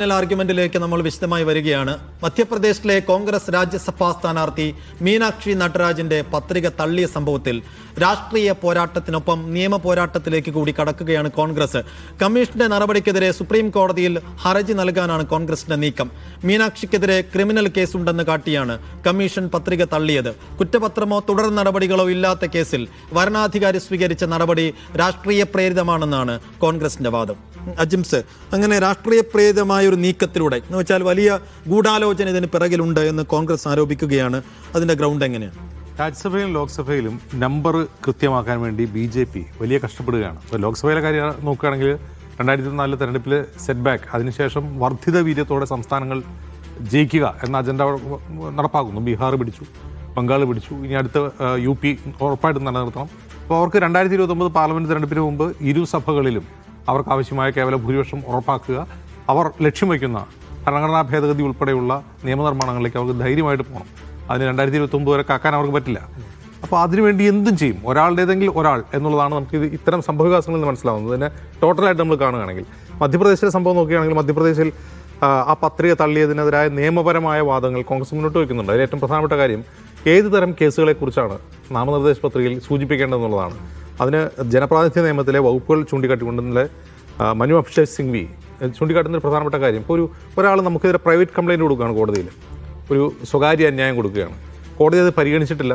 ആർഗ്യുമെന്റിലേക്ക് നമ്മൾ വിശദമായി വരികയാണ്. മധ്യപ്രദേശിലെ കോൺഗ്രസ് രാജ്യസഭാ സ്ഥാനാർത്ഥി മീനാക്ഷി നട്രാജിന്റെ പത്രിക തള്ളിയ സംഭവത്തിൽ രാഷ്ട്രീയ പോരാട്ടത്തിനൊപ്പം നിയമ പോരാട്ടത്തിലേക്ക് കൂടി കടക്കുകയാണ് കോൺഗ്രസ്. കമ്മീഷന്റെ നടപടിക്കെതിരെ സുപ്രീം കോടതിയിൽ ഹർജി നൽകാനാണ് കോൺഗ്രസിന്റെ നീക്കം. മീനാക്ഷിക്കെതിരെ ക്രിമിനൽ കേസുണ്ടെന്ന് കാട്ടിയാണ് കമ്മീഷൻ പത്രിക തള്ളിയത്. കുറ്റപത്രമോ തുടർ നടപടികളോ ഇല്ലാത്ത കേസിൽ വരണാധികാരി സ്വീകരിച്ച നടപടി രാഷ്ട്രീയ പ്രേരിതമാണെന്നാണ് കോൺഗ്രസിന്റെ വാദം. അജിംസ്, അങ്ങനെ രാഷ്ട്രീയ പ്രേരിതമായ ഒരു നീക്കത്തിലൂടെ എന്ന് വെച്ചാൽ വലിയ ഗൂഢാലോചന ഇതിന് പിറകിലുണ്ട് എന്ന് കോൺഗ്രസ് ആരോപിക്കുകയാണ്. അതിന്റെ ഗ്രൗണ്ട് എങ്ങനെയാണ്? രാജ്യസഭയിലും ലോക്സഭയിലും നമ്പർ കൃത്യമാക്കാൻ വേണ്ടി BJP വലിയ കഷ്ടപ്പെടുകയാണ്. ഇപ്പോൾ ലോക്സഭയിലെ കാര്യം നോക്കുകയാണെങ്കിൽ 2004 തെരഞ്ഞെടുപ്പിൽ സെറ്റ് ബാക്ക്, അതിനുശേഷം വർദ്ധിത വീര്യത്തോടെ സംസ്ഥാനങ്ങൾ ജയിക്കുക എന്ന അജണ്ട നടപ്പാക്കുന്നു. ബീഹാർ പിടിച്ചു, ബംഗാൾ പിടിച്ചു, ഇനി അടുത്ത UP ഉറപ്പായിട്ടും നിലനിർത്തണം. അപ്പോൾ അവർക്ക് 2029 പാർലമെന്റ് തെരഞ്ഞെടുപ്പിന് മുമ്പ് ഇരു സഭകളിലും അവർക്ക് ആവശ്യമായ കേവല ഭൂരിപക്ഷം ഉറപ്പാക്കുക, അവർ ലക്ഷ്യം വയ്ക്കുന്ന ഭരണഘടനാ ഭേദഗതി ഉൾപ്പെടെയുള്ള നിയമനിർമ്മാണങ്ങളിലേക്ക് അവർക്ക് ധൈര്യമായിട്ട് പോകണം. അതിന് 2029 വരെ കാക്കാൻ അവർക്ക് പറ്റില്ല. അപ്പോൾ അതിനുവേണ്ടി എന്തും ചെയ്യും, ഒരാളുടേതെങ്കിലും ഒരാൾ എന്നുള്ളതാണ് നമുക്ക് ഇത്തരം സംഭവവികാസങ്ങളിൽ നിന്ന് മനസ്സിലാവുന്നത്. ഇതിനെ ടോട്ടലായിട്ട് നമ്മൾ കാണുകയാണെങ്കിൽ മധ്യപ്രദേശിലെ സംഭവം നോക്കുകയാണെങ്കിൽ മധ്യപ്രദേശിൽ ആ പത്രിക തള്ളിയതിനെതിരായ നിയമപരമായ വാദങ്ങൾ കോൺഗ്രസ് മുന്നോട്ട് വയ്ക്കുന്നുണ്ട്. അതിൽ ഏറ്റവും പ്രധാനപ്പെട്ട കാര്യം ഏത് തരം കേസുകളെക്കുറിച്ചാണ് നാമനിർദ്ദേശ പത്രികയിൽ സൂചിപ്പിക്കേണ്ടതെന്നുള്ളതാണ്. അതിന് ജനപ്രാതിനിധ്യ നിയമത്തിലെ വകുപ്പുകൾ ചൂണ്ടിക്കാട്ടിക്കൊണ്ട് ഇന്നലെ മനു അഭിഷേക് സിംഗ്വി ചൂണ്ടിക്കാട്ടുന്ന ഒരു പ്രധാനപ്പെട്ട കാര്യം, ഇപ്പോൾ ഒരാൾ നമുക്കെതിരെ പ്രൈവറ്റ് കംപ്ലയിൻറ്റ് കൊടുക്കുകയാണ്, കോടതിയിൽ ഒരു സ്വകാര്യ അന്യായം കൊടുക്കുകയാണ്, കോടതി അത് പരിഗണിച്ചിട്ടില്ല,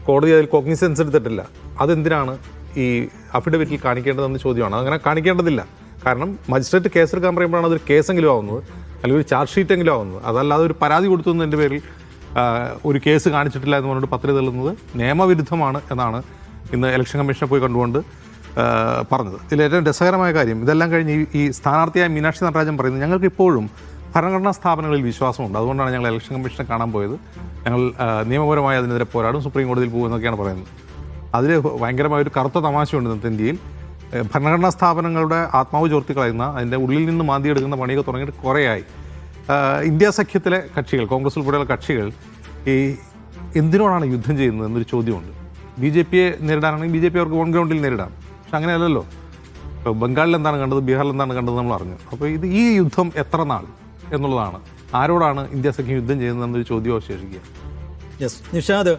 കോടതി അതിൽ കോഗ്നിസൻസ് എടുത്തിട്ടില്ല, അതെന്തിനാണ് ഈ അഫിഡവിറ്റിൽ കാണിക്കേണ്ടതെന്ന് ചോദ്യമാണ്. അങ്ങനെ കാണിക്കേണ്ടതില്ല. കാരണം മജിസ്ട്രേറ്റ് കേസെടുക്കാൻ പറയുമ്പോഴാണ് അതൊരു കേസെങ്കിലും ആവുന്നത്, അല്ലെങ്കിൽ ഒരു ചാർജ് ഷീറ്റെങ്കിലും ആവുന്നത്. അതല്ലാതെ ഒരു പരാതി കൊടുത്തതിൻ്റെ പേരിൽ ഒരു കേസ് കാണിച്ചിട്ടില്ല എന്ന് പറഞ്ഞിട്ട് പത്രിക തള്ളുന്നത് നിയമവിരുദ്ധമാണ് എന്നാണ് ഇന്ന് ഇലക്ഷൻ കമ്മീഷനെ പോയി കണ്ടുകൊണ്ട് പറഞ്ഞത്. ഇതിൽ ഏറ്റവും രസകരമായ കാര്യം, ഇതെല്ലാം കഴിഞ്ഞ് ഈ സ്ഥാനാർത്ഥിയായ മീനാക്ഷി നടരാജൻ പറയുന്നത്, ഞങ്ങൾക്ക് ഇപ്പോഴും ഭരണഘടനാ സ്ഥാപനങ്ങളിൽ വിശ്വാസമുണ്ട്, അതുകൊണ്ടാണ് ഞങ്ങൾ ഇലക്ഷൻ കമ്മീഷനെ കാണാൻ പോയത്, ഞങ്ങൾ നിയമപരമായി അതിനെതിരെ പോരാടും, സുപ്രീം കോടതിയിൽ പോകുമെന്നൊക്കെയാണ് പറയുന്നത്. അതിൽ ഭയങ്കരമായൊരു കറുത്ത തമാശയുണ്ട് ഇന്നത്തെ ഇന്ത്യയിൽ. ഭരണഘടനാ സ്ഥാപനങ്ങളുടെ ആത്മാവ് ചോർത്തി കളയുന്ന, അതിൻ്റെ ഉള്ളിൽ നിന്ന് മാന്തിയെടുക്കുന്ന പണിയൊക്കെ തുടങ്ങിയിട്ട് കുറേയായി. ഇന്ത്യ സഖ്യത്തിലെ കക്ഷികൾ, കോൺഗ്രസ് ഉൾപ്പെടെയുള്ള കക്ഷികൾ ഈ എന്തിനോടാണ് യുദ്ധം ചെയ്യുന്നത് എന്നൊരു ചോദ്യമുണ്ട്. BJPയെ നേരിടാനാണെങ്കിൽ BJP അവർക്ക് ഓൺ ഗ്രൗണ്ടിൽ നേരിടാം. പക്ഷെ അങ്ങനെയല്ലല്ലോ. ഇപ്പോൾ ബംഗാളിൽ എന്താണ് കണ്ടത്, ബീഹാറിൽ എന്താണ് കണ്ടത് നമ്മൾ അറിഞ്ഞു. അപ്പോൾ ഈ യുദ്ധം എത്ര നാൾ എന്നുള്ളതാണ്. ആരോടാണ് ഇന്ത്യ സഖ്യം യുദ്ധം ചെയ്യുന്നതെന്നൊരു ചോദ്യം അവശേഷിക്കുക. യെസ് നിഷാദ്,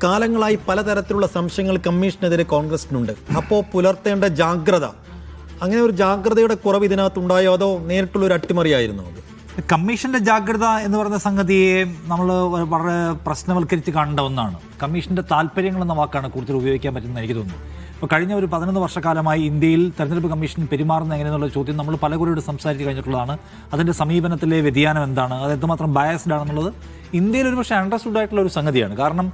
കാലങ്ങളായി പലതരത്തിലുള്ള സംശയങ്ങൾ കമ്മീഷനെതിരെ കോൺഗ്രസിനുണ്ട്. അപ്പോൾ പുലർത്തേണ്ട ജാഗ്രത, അങ്ങനെ ഒരു ജാഗ്രതയുടെ കുറവ് ഇതിനകത്തുണ്ടായോ അതോ നേരിട്ടുള്ളൊരു അട്ടിമറിയായിരുന്നു അത്? കമ്മീഷന്റെ ജാഗ്രത എന്ന് പറയുന്ന സംഗതിയെ നമ്മൾ വളരെ പ്രശ്നവൽക്കരിച്ച് കാണേണ്ട ഒന്നാണ്. കമ്മീഷന്റെ താല്പര്യങ്ങൾ എന്ന വാക്കാണ് കൂടുതൽ ഉപയോഗിക്കാൻ പറ്റുന്നത് എനിക്ക് തോന്നുന്നു. ഇപ്പോൾ കഴിഞ്ഞ ഒരു 11 വർഷക്കാലമായി ഇന്ത്യയിൽ തെരഞ്ഞെടുപ്പ് കമ്മീഷൻ പെരുമാറുന്ന എങ്ങനെയെന്നുള്ള ചോദ്യം നമ്മൾ പലകുറിയോട് സംസാരിച്ച് കഴിഞ്ഞിട്ടുള്ളതാണ്. അതിൻ്റെ സമീപനത്തിലെ വ്യതിയാനം എന്താണ്, അത് എന്തുമാത്രം ബയസ്ഡ് ആണെന്നുള്ളത് ഇന്ത്യയിൽ ഒരുപക്ഷെ അണ്ടർസ്റ്റുഡ് ആയിട്ടുള്ള ഒരു സംഗതിയാണ്. കാരണം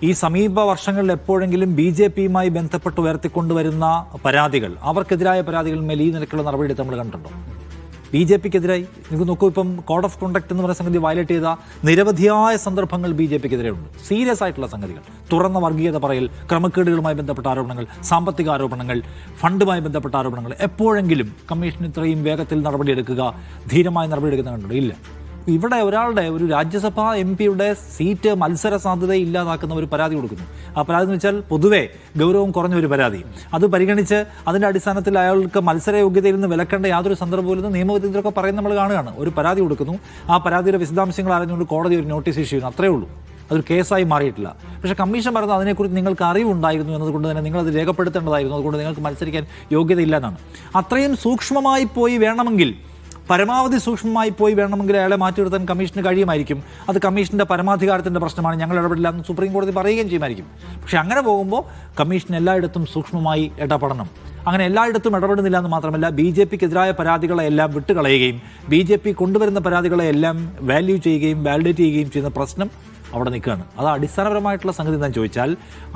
ഈ സമീപ വർഷങ്ങളിൽ എപ്പോഴെങ്കിലും BJPയുമായി ബന്ധപ്പെട്ട് ഉയർത്തിക്കൊണ്ടുവരുന്ന പരാതികൾ, അവർക്കെതിരായ പരാതികളിന്മേൽ ഈ നിലയ്ക്കുള്ള നടപടിയെടുത്ത് നമ്മൾ കണ്ടിട്ടുണ്ടോ? BJPക്കെതിരായി നിങ്ങൾക്ക് നോക്കൂ, ഇപ്പം കോഡ് ഓഫ് കോണ്ടക്ട് എന്ന് പറയുന്ന സംഗതി വയലേറ്റ് ചെയ്ത നിരവധിയായ സന്ദർഭങ്ങൾ BJPക്കെതിരെ ഉണ്ട്. സീരിയസ് ആയിട്ടുള്ള സംഗതികൾ, തുറന്ന വർഗീയത പറയൽ, ക്രമക്കേടുകളുമായി ബന്ധപ്പെട്ട ആരോപണങ്ങൾ, സാമ്പത്തിക ആരോപണങ്ങൾ, ഫണ്ടുമായി ബന്ധപ്പെട്ട ആരോപണങ്ങൾ. എപ്പോഴെങ്കിലും കമ്മീഷൻ ഇത്രയും വേഗത്തിൽ നടപടിയെടുക്കുക, ധീരമായി നടപടിയെടുക്കുന്ന കണ്ടോ? ഇല്ല. ഇവിടെ ഒരാളുടെ, ഒരു രാജ്യസഭാ MP-യുടെ സീറ്റ് മത്സര സാധ്യത ഇല്ലാതാക്കുന്ന ഒരു പരാതി കൊടുക്കുന്നു. ആ പരാതി എന്ന് വെച്ചാൽ പൊതുവേ ഗൗരവം കുറഞ്ഞ ഒരു പരാതി. അത് പരിഗണിച്ച് അതിൻ്റെ അടിസ്ഥാനത്തിൽ അയാൾക്ക് മത്സരയോഗ്യതയിൽ നിന്ന് വിലക്കേണ്ട യാതൊരു സന്ദർഭത്തിലും നിയമവിദഗ്ധരൊക്കെ പറയുന്നത് നമ്മൾ കാണുകയാണ്. ഒരു പരാതി കൊടുക്കുന്നു, ആ പരാതിയുടെ വിശദാംശങ്ങൾ അറിഞ്ഞുകൊണ്ട് കോടതി ഒരു നോട്ടീസ് ഇഷ്യൂ ചെയ്യുന്നു, അത്രയേ ഉള്ളൂ. അതൊരു കേസായി മാറിയിട്ടില്ല. പക്ഷേ കമ്മീഷൻ പറയുന്നത് അതിനെക്കുറിച്ച് നിങ്ങൾക്ക് അറിവുണ്ടായിരുന്നു എന്നതുകൊണ്ട് തന്നെ നിങ്ങളത് രേഖപ്പെടുത്തേണ്ടതായിരുന്നു, അതുകൊണ്ട് നിങ്ങൾക്ക് മത്സരിക്കാൻ യോഗ്യതയില്ല എന്നാണ്. അത്രയും സൂക്ഷ്മമായി പോയി വേണമെങ്കിൽ, പരമാവധി സൂക്ഷ്മമായി പോയി വേണമെങ്കിൽ അയാളെ മാറ്റി നിർത്താൻ കമ്മീഷന് കഴിയുമായിരിക്കും. അത് കമ്മീഷൻ്റെ പരമാധികാരത്തിൻ്റെ പ്രശ്നമാണ്, ഞങ്ങൾ ഇടപെടില്ല എന്ന് സുപ്രീം കോടതി പറയുകയും ചെയ്യുമായിരിക്കും. പക്ഷേ അങ്ങനെ പോകുമ്പോൾ കമ്മീഷൻ എല്ലായിടത്തും സൂക്ഷ്മമായി ഇടപെടണം. അങ്ങനെ എല്ലായിടത്തും ഇടപെടുന്നില്ല എന്ന് മാത്രമല്ല, BJPക്കെതിരായ പരാതികളെല്ലാം വിട്ടുകളയുകയും BJP കൊണ്ടുവരുന്ന പരാതികളെല്ലാം വാല്യൂ ചെയ്യുകയും വാലിഡേറ്റ് ചെയ്യുകയും ചെയ്യുന്ന പ്രശ്നം അവിടെ നിൽക്കുകയാണ്. അത് അടിസ്ഥാനപരമായിട്ടുള്ള സംഗതി എന്താണെന്ന് ചോദിച്ചാൽ,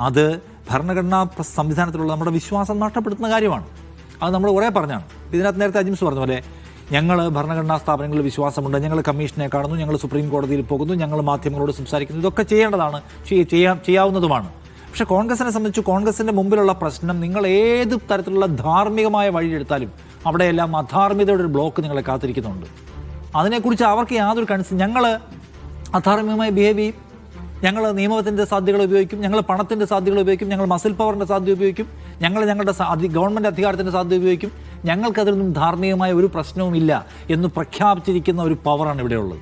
അത് ഭരണഘടനാ സംവിധാനത്തിലുള്ള നമ്മുടെ വിശ്വാസം നഷ്ടപ്പെടുത്തുന്ന കാര്യമാണ്. അത് നമ്മൾ കുറേ പറഞ്ഞാണ്. ഇതിനകത്ത് നേരത്തെ അജിംസ് പറഞ്ഞ പോലെ ഞങ്ങൾ ഭരണഘടനാ സ്ഥാപനങ്ങളിൽ വിശ്വാസമുണ്ട്, ഞങ്ങൾ കമ്മീഷനെ കാണുന്നു, ഞങ്ങൾ സുപ്രീം കോടതിയിൽ പോകുന്നു, ഞങ്ങൾ മാധ്യമങ്ങളോട് സംസാരിക്കുന്നു, ഇതൊക്കെ ചെയ്യേണ്ടതാണ്, ചെയ്യാവുന്നതുമാണ്. പക്ഷേ കോൺഗ്രസിനെ സംബന്ധിച്ച് കോൺഗ്രസിൻ്റെ മുമ്പിലുള്ള പ്രശ്നം, നിങ്ങൾ ഏത് തരത്തിലുള്ള ധാർമ്മികമായ വഴിയെടുത്താലും അവിടെയെല്ലാം അധാർമ്മികതയുടെ ഒരു ബ്ലോക്ക് നിങ്ങളെ കാത്തിരിക്കുന്നുണ്ട്. അതിനെക്കുറിച്ച് അവർക്ക് യാതൊരു ഞങ്ങൾ അധാർമ്മികമായി ബിഹേവ് ചെയ്യും, ഞങ്ങൾ നിയമത്തിൻ്റെ സാധ്യതകൾ ഉപയോഗിക്കും, ഞങ്ങൾ പണത്തിൻ്റെ സാധ്യതകൾ ഉപയോഗിക്കും, ഞങ്ങൾ മസിൽ പവറിൻ്റെ സാധ്യത ഉപയോഗിക്കും, ഞങ്ങളുടെ ഗവൺമെൻറ് അധികാരത്തിൻ്റെ സാധ്യത ഉപയോഗിക്കും, ഞങ്ങൾക്കതിലൊന്നും ധാർമ്മികമായ ഒരു പ്രശ്നവുമില്ല എന്ന് പ്രഖ്യാപിച്ചിരിക്കുന്ന ഒരു പവറാണ് ഇവിടെയുള്ളത്.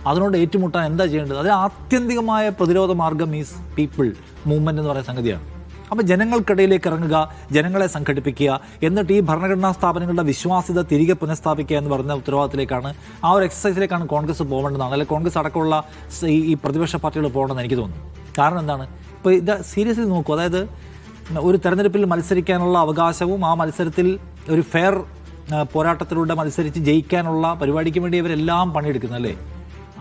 അതിനോട് ഏറ്റുമുട്ടാൻ എന്താ ചെയ്യേണ്ടത്? അത് ആത്യന്തികമായ പ്രതിരോധ മാർഗം ഈസ് പീപ്പിൾ മൂവ്മെൻറ്റ് എന്ന് പറയുന്ന സംഗതിയാണ്. അപ്പോൾ ജനങ്ങൾക്കിടയിലേക്ക് ഇറങ്ങുക, ജനങ്ങളെ സംഘടിപ്പിക്കുക, എന്നിട്ട് ഈ ഭരണഘടനാ സ്ഥാപനങ്ങളുടെ വിശ്വാസ്യത തിരികെ പുനഃസ്ഥാപിക്കുക എന്ന് പറയുന്ന ഉത്തരവാദിത്തത്തിലേക്കാണ്, ആ ഒരു എക്സസൈസിലേക്കാണ് കോൺഗ്രസ് പോകേണ്ടതാണ്, അല്ലെങ്കിൽ കോൺഗ്രസ് അടക്കമുള്ള ഈ പ്രതിപക്ഷ പാർട്ടികൾ പോകണമെന്ന് എനിക്ക് തോന്നുന്നു. കാരണം എന്താണ്, ഇപ്പോൾ ഇത് സീരിയസ്ലി നോക്കൂ, അതായത് ഒരു തെരഞ്ഞെടുപ്പിൽ മത്സരിക്കാനുള്ള അവകാശവും ആ മത്സരത്തിൽ ഒരു ഫെയർ പോരാട്ടത്തിലൂടെ മത്സരിച്ച് ജയിക്കാനുള്ള പരിപാടിക്ക് വേണ്ടി ഇവരെല്ലാം പണിയെടുക്കുന്നല്ലേ.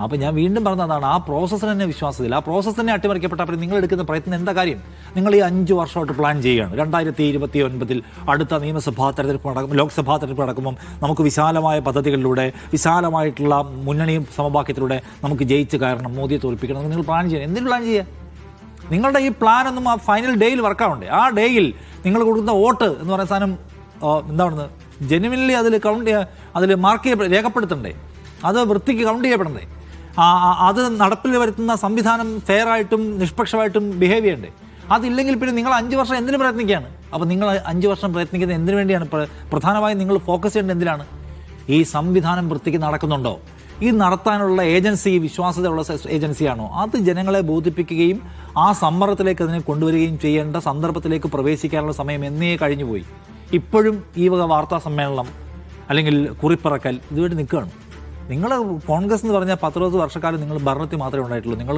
അപ്പോൾ ഞാൻ വീണ്ടും പറഞ്ഞതാണ്, ആ പ്രോസസ്സിന് തന്നെ വിശ്വാസത്തില്ല. ആ പ്രോസസ്സ് തന്നെ അട്ടിമറിക്കപ്പെട്ടപ്പോൾ നിങ്ങൾ എടുക്കുന്ന പ്രയത്നം എന്താ കാര്യം? നിങ്ങൾ ഈ 5 വർഷമായിട്ട് പ്ലാൻ ചെയ്യുകയാണ്. 2029 അടുത്ത നിയമസഭാ തെരഞ്ഞെടുപ്പ് നടക്കും, ലോക്സഭാ തെരഞ്ഞെടുപ്പ് നടക്കുമ്പം നമുക്ക് വിശാലമായ പദ്ധതികളിലൂടെ, വിശാലമായിട്ടുള്ള മുന്നണി സമവാക്യത്തിലൂടെ നമുക്ക് ജയിച്ച് കയറണം, മോദിയെ തോൽപ്പിക്കണം, നിങ്ങൾ പ്ലാൻ ചെയ്യണം. എന്തിന് പ്ലാൻ ചെയ്യുക? നിങ്ങളുടെ ഈ പ്ലാനൊന്നും ആ ഫൈനൽ ഡേയിൽ വർക്കാവണ്ടേ? ആ ഡേയിൽ നിങ്ങൾ കൊടുക്കുന്ന വോട്ട് എന്ന് പറയുന്ന സാധനം എന്താണെന്ന് ജെനുവിൻലി അതിൽ രേഖപ്പെടുത്തണ്ടേ? അത് വൃത്തിക്ക് കൗണ്ട് ചെയ്യപ്പെടണ്ടേ? അത് നടപ്പിൽ വരുത്തുന്ന സംവിധാനം ഫെയറായിട്ടും നിഷ്പക്ഷമായിട്ടും ബിഹേവ് ചെയ്യണ്ടേ? അതില്ലെങ്കിൽ പിന്നെ നിങ്ങൾ 5 വർഷം എന്തിനു പ്രയത്നിക്കുകയാണ്? അപ്പോൾ നിങ്ങൾ 5 വർഷം പ്രയത്നിക്കുന്നത് എന്തിനു വേണ്ടിയാണ്? പ്രധാനമായും നിങ്ങൾ ഫോക്കസ് ചെയ്യേണ്ടത് എന്തിനാണ്? ഈ സംവിധാനം വൃത്തിക്ക് നടക്കുന്നുണ്ടോ? ഈ നടത്താനുള്ള ഏജൻസി വിശ്വാസ്യതയുള്ള ഏജൻസിയാണോ? അത് ജനങ്ങളെ ബോധിപ്പിക്കുകയും ആ സമ്മർദ്ദത്തിലേക്ക് അതിനെ കൊണ്ടുവരികയും ചെയ്യേണ്ട സന്ദർഭത്തിലേക്ക് പ്രവേശിക്കാനുള്ള സമയം എന്നേ കഴിഞ്ഞുപോയി. ഇപ്പോഴും ഈ വക വാർത്താ സമ്മേളനം അല്ലെങ്കിൽ കുറിപ്പിറക്കൽ ഇതുവരെ നിൽക്കുകയാണ്. നിങ്ങൾ കോൺഗ്രസ് എന്ന് പറഞ്ഞാൽ 10-20 വർഷക്കാലം നിങ്ങൾ ഭരണത്തിൽ മാത്രമേ ഉണ്ടായിട്ടുള്ളൂ. നിങ്ങൾ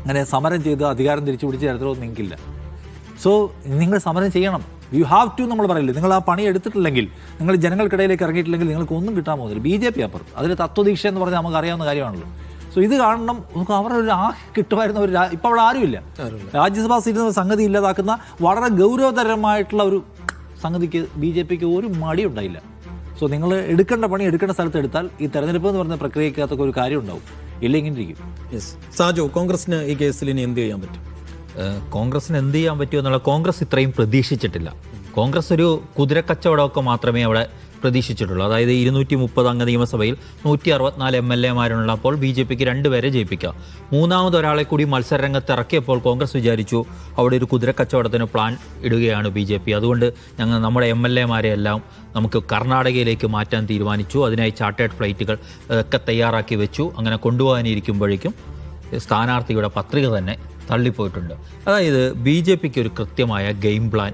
അങ്ങനെ സമരം ചെയ്ത് അധികാരം തിരിച്ചു പിടിച്ച ചരിത്രമൊന്നും നിങ്ങൾക്കില്ല. സോ നിങ്ങൾ സമരം ചെയ്യണം. യു ഹാവ് ടു നമ്മൾ പറയില്ലേ. നിങ്ങൾ ആ പണി എടുത്തിട്ടില്ലെങ്കിൽ, നിങ്ങൾ ജനങ്ങൾക്കിടയിലേക്ക് ഇറങ്ങിയിട്ടില്ലെങ്കിൽ നിങ്ങൾക്ക് ഒന്നും കിട്ടാൻ പോകുന്നില്ല. BJP അപ്പുറത്ത് അതിൽ തത്വദീക്ഷ എന്ന് പറഞ്ഞാൽ നമുക്ക് അറിയാവുന്ന കാര്യമാണല്ലോ. സോ ഇത് കാണണം. നമുക്ക് അവരുടെ ഒരു കിട്ടുമായിരുന്ന ഒരു ഇപ്പോൾ അവിടെ ആരുമില്ല. രാജ്യസഭാ സീറ്റ് സംഗതി ഇല്ലാതാക്കുന്ന വളരെ ഗൗരവതരമായിട്ടുള്ള ഒരു സംഗതിക്ക് BJPക്ക് ഒരു മടി ഉണ്ടായില്ല. സോ നിങ്ങൾ എടുക്കേണ്ട പണി എടുക്കേണ്ട സ്ഥലത്ത് എടുത്താൽ ഈ തെരഞ്ഞെടുപ്പ് എന്ന് പറഞ്ഞ പ്രക്രിയക്കകത്തൊക്കെ ഒരു കാര്യം ഉണ്ടാവും. ഇല്ലെങ്കിൽ ഇരിക്കും. യെസ് സാജു, കോൺഗ്രസിന് ഈ കേസിൽ ഇനി എന്ത് ചെയ്യാൻ പറ്റും? കോൺഗ്രസിന് എന്ത് ചെയ്യാൻ പറ്റുമോ എന്നുള്ള കോൺഗ്രസ് ഇത്രയും പ്രതീക്ഷിച്ചിട്ടില്ല. കോൺഗ്രസ് ഒരു കുതിരക്കച്ചവടമൊക്കെ മാത്രമേ അവിടെ പ്രതീക്ഷിച്ചിട്ടുള്ളൂ. അതായത് 230 അംഗ നിയമസഭയിൽ 164 MLA-മാരുള്ളപ്പോൾ BJPക്ക് 2 പേരെ ജയിപ്പിക്കുക. മൂന്നാമതൊരാളെ കൂടി മത്സരരംഗത്ത് ഇറക്കിയപ്പോൾ കോൺഗ്രസ് വിചാരിച്ചു അവിടെ ഒരു കുതിരക്കച്ചവടത്തിന് പ്ലാൻ ഇടുകയാണ് BJP. അതുകൊണ്ട് നമ്മുടെ MLA-മാരെ എല്ലാം നമുക്ക് കർണാടകയിലേക്ക് മാറ്റാൻ തീരുമാനിച്ചു. അതിനായി ചാർട്ടേഡ് ഫ്ലൈറ്റുകൾ ഒക്കെ തയ്യാറാക്കി വെച്ചു. അങ്ങനെ കൊണ്ടുപോകാനിരിക്കുമ്പോഴേക്കും സ്ഥാനാർത്ഥിയുടെ പത്രിക തന്നെ തള്ളിപ്പോയിട്ടുണ്ട്. അതായത് BJPക്ക് ഒരു കൃത്യമായ ഗെയിം പ്ലാൻ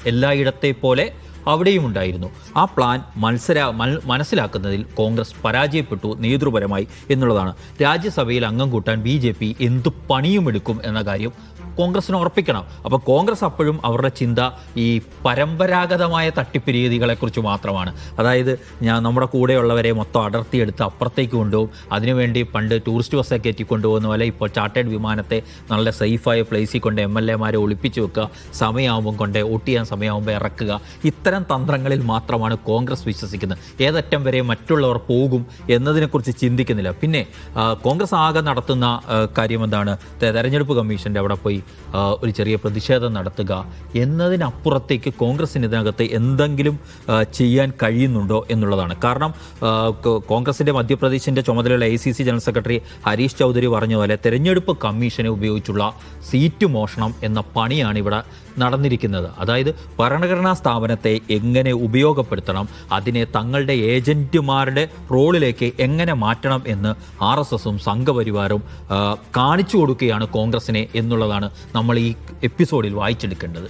എല്ലായിടത്തെ പോലെ അവിടെയും ഉണ്ടായിരുന്നു. ആ പ്ലാൻ മനസ്സിലാക്കുന്നതിൽ കോൺഗ്രസ് പരാജയപ്പെട്ടു നേതൃപരമായി എന്നുള്ളതാണ്. രാജ്യസഭയിൽ അംഗം കൂട്ടാൻ BJP എന്തു പണിയുമെടുക്കും എന്ന കാര്യം കോൺഗ്രസിന് ഉറപ്പിക്കണം. അപ്പോൾ കോൺഗ്രസ് അപ്പോഴും അവരുടെ ചിന്ത ഈ പരമ്പരാഗതമായ തട്ടിപ്പ് രീതികളെക്കുറിച്ച് മാത്രമാണ്. അതായത് നമ്മുടെ കൂടെയുള്ളവരെ മൊത്തം അടർത്തിയെടുത്ത് അപ്പുറത്തേക്ക് കൊണ്ടുപോകും. അതിനുവേണ്ടി പണ്ട് ടൂറിസ്റ്റ് ബസ്സൊക്കെ കയറ്റി കൊണ്ടുപോകുന്ന പോലെ ഇപ്പോൾ ചാർട്ടേഡ് വിമാനത്തെ നല്ല സേഫായ പ്ലേസിൽ കൊണ്ട് MLA-മാരെ ഒളിപ്പിച്ച് വെക്കുക, സമയമാകുമ്പം കൊണ്ട് വോട്ട് ചെയ്യാൻ സമയമാകുമ്പോൾ ഇറക്കുക. ഇത്തരം തന്ത്രങ്ങളിൽ മാത്രമാണ് കോൺഗ്രസ് വിശ്വസിക്കുന്നത്. ഏതറ്റം വരെ മറ്റുള്ളവർ പോകും എന്നതിനെക്കുറിച്ച് ചിന്തിക്കുന്നില്ല. പിന്നെ കോൺഗ്രസ് ആകെ നടത്തുന്ന കാര്യം എന്താണ്? തെരഞ്ഞെടുപ്പ് കമ്മീഷൻ്റെ അവിടെ പോയി ഒരു ചെറിയ പ്രതിഷേധം നടത്തുക എന്നതിനപ്പുറത്തേക്ക് കോൺഗ്രസിന് ഇതിനകത്ത് എന്തെങ്കിലും ചെയ്യാൻ കഴിയുന്നുണ്ടോ എന്നുള്ളതാണ്. കാരണം കോൺഗ്രസിൻ്റെ മധ്യപ്രദേശിൻ്റെ ചുമതലയുള്ള ACC general secretary Harish Chaudhary പറഞ്ഞ പോലെ തെരഞ്ഞെടുപ്പ് കമ്മീഷനെ ഉപയോഗിച്ചുള്ള സീറ്റ് മോഷണം എന്ന പണിയാണ് ഇവിടെ നടന്നിരിക്കുന്നത്. അതായത് ഭരണഘടനാ സ്ഥാപനത്തെ എങ്ങനെ ഉപയോഗപ്പെടുത്തണം, അതിനെ തങ്ങളുടെ ഏജന്റുമാരുടെ റോളിലേക്ക് എങ്ങനെ മാറ്റണം എന്ന് RSSും സംഘപരിവാരും കാണിച്ചു കൊടുക്കുകയാണ് കോൺഗ്രസിനെ എന്നുള്ളതാണ് നമ്മൾ ഈ എപ്പിസോഡിൽ വായിച്ചെടുക്കേണ്ടത്.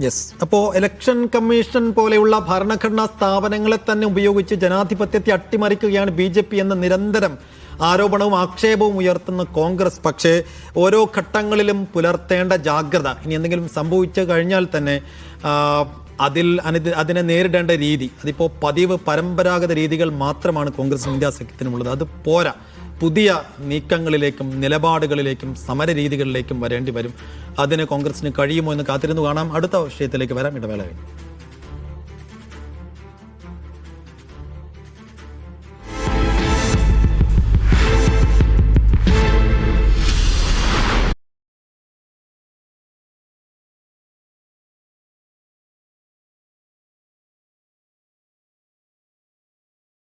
യെസ്. അപ്പോൾ ഇലക്ഷൻ കമ്മീഷൻ പോലെയുള്ള ഭരണഘടനാ സ്ഥാപനങ്ങളെ തന്നെ ഉപയോഗിച്ച് ജനാധിപത്യത്തെ അട്ടിമറിക്കുകയാണ് BJP എന്ന നിരന്തരം ആരോപണവും ആക്ഷേപവും ഉയർത്തുന്ന കോൺഗ്രസ്. പക്ഷേ ഓരോ ഘട്ടങ്ങളിലും പുലർത്തേണ്ട ജാഗ്രത, ഇനി എന്തെങ്കിലും സംഭവിച്ചു കഴിഞ്ഞാൽ തന്നെ അതിനെ നേരിടേണ്ട രീതി, അതിപ്പോൾ പതിവ് പരമ്പരാഗത രീതികൾ മാത്രമാണ് കോൺഗ്രസ് ഇന്ത്യ സഖ്യത്തിനുമുള്ളത്. അത് പോരാ. പുതിയ നീക്കങ്ങളിലേക്കും നിലപാടുകളിലേക്കും സമരരീതികളിലേക്കും വരേണ്ടി വരും. അതിന് കോൺഗ്രസിന് കഴിയുമോ എന്ന് കാത്തിരുന്നു കാണാം. അടുത്ത വിഷയത്തിലേക്ക് വരാം. ഇടവേള.